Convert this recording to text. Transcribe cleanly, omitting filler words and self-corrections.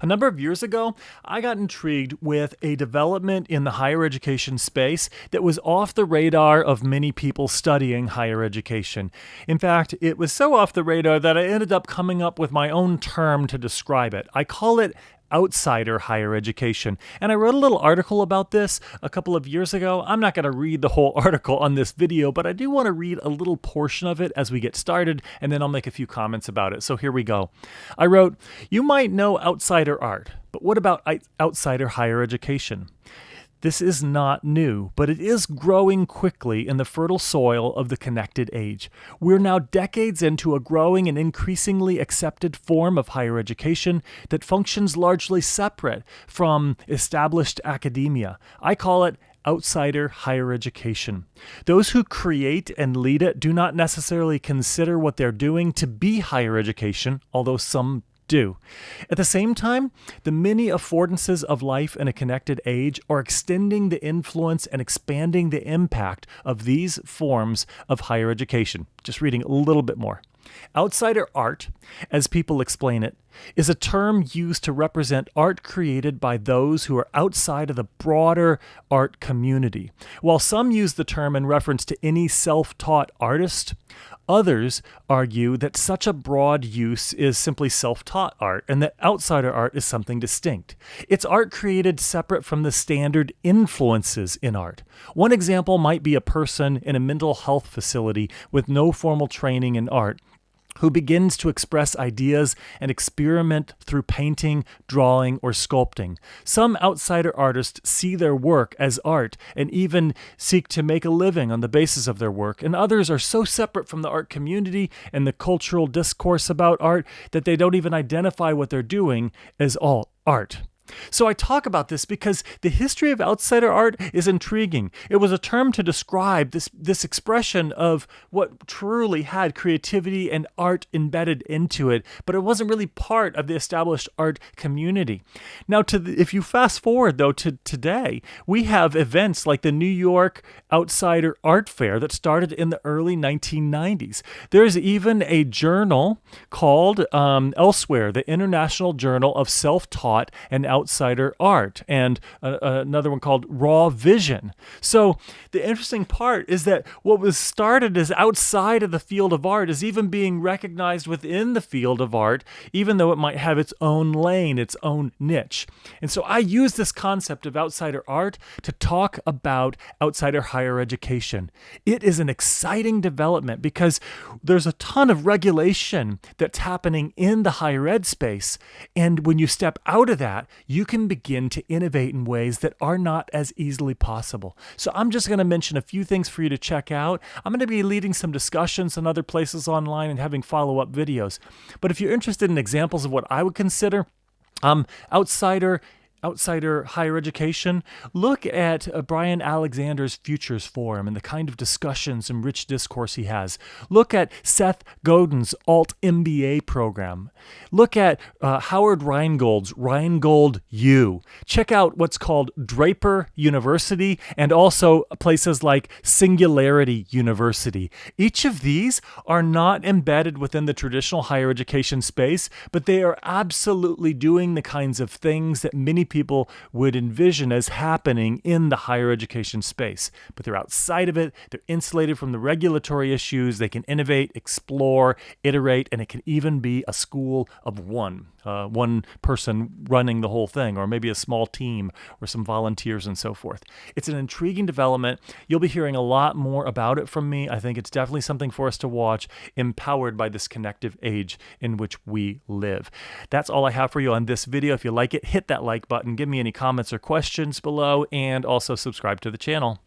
A number of years ago, I got intrigued with a development in the higher education space that was off the radar of many people studying higher education. In fact, it was so off the radar that I ended up coming up with my own term to describe it. I call it outsider higher education. And I wrote a little article about this a couple of years ago. I'm not going to read the whole article on this video, but I do want to read a little portion of it as we get started, and then I'll make a few comments about it. So here we go. I wrote, "You might know outsider art, but what about outsider higher education? This is not new, but it is growing quickly in the fertile soil of the connected age. We're now decades into a growing and increasingly accepted form of higher education that functions largely separate from established academia. I call it outsider higher education. Those who create and lead it do not necessarily consider what they're doing to be higher education, although some do. At the same time, the many affordances of life in a connected age are extending the influence and expanding the impact of these forms of higher education." Just reading a little bit more. Outsider art, as people explain it, is a term used to represent art created by those who are outside of the broader art community. While some use the term in reference to any self-taught artist, others argue that such a broad use is simply self-taught art and that outsider art is something distinct. It's art created separate from the standard influences in art. One example might be a person in a mental health facility with no formal training in art who begins to express ideas and experiment through painting, drawing, or sculpting. Some outsider artists see their work as art and even seek to make a living on the basis of their work, and others are so separate from the art community and the cultural discourse about art that they don't even identify what they're doing as all art. So I talk about this because the history of outsider art is intriguing. It was a term to describe this expression of what truly had creativity and art embedded into it, but it wasn't really part of the established art community. Now, if you fast forward, though, to today, we have events like the New York Outsider Art Fair that started in the early 1990s. There's even a journal called Elsewhere, the International Journal of Self-Taught and Outsider Art, and another one called Raw Vision. So the interesting part is that what was started as outside of the field of art is even being recognized within the field of art, even though it might have its own lane, its own niche. And so I use this concept of outsider art to talk about outsider higher education. It is an exciting development because there's a ton of regulation that's happening in the higher ed space. And when you step out of that, you can begin to innovate in ways that are not as easily possible. So I'm just going to mention a few things for you to check out. I'm going to be leading some discussions in other places online and having follow-up videos. But if you're interested in examples of what I would consider outsider higher education, look at Brian Alexander's Futures Forum and the kind of discussions and rich discourse he has. Look at Seth Godin's Alt MBA program. Look at Howard Rheingold's Rheingold U. Check out what's called Draper University and also places like Singularity University. Each of these are not embedded within the traditional higher education space, but they are absolutely doing the kinds of things that many people would envision as happening in the higher education space. But they're outside of it, they're insulated from the regulatory issues, they can innovate, explore, iterate, and it can even be a school of one person running the whole thing, or maybe a small team or some volunteers and so forth. It's an intriguing development. You'll be hearing a lot more about it from me. I think it's definitely something for us to watch, empowered by this connective age in which we live. That's all I have for you on this video. If you like it, hit that like button, give me any comments or questions below, and also subscribe to the channel.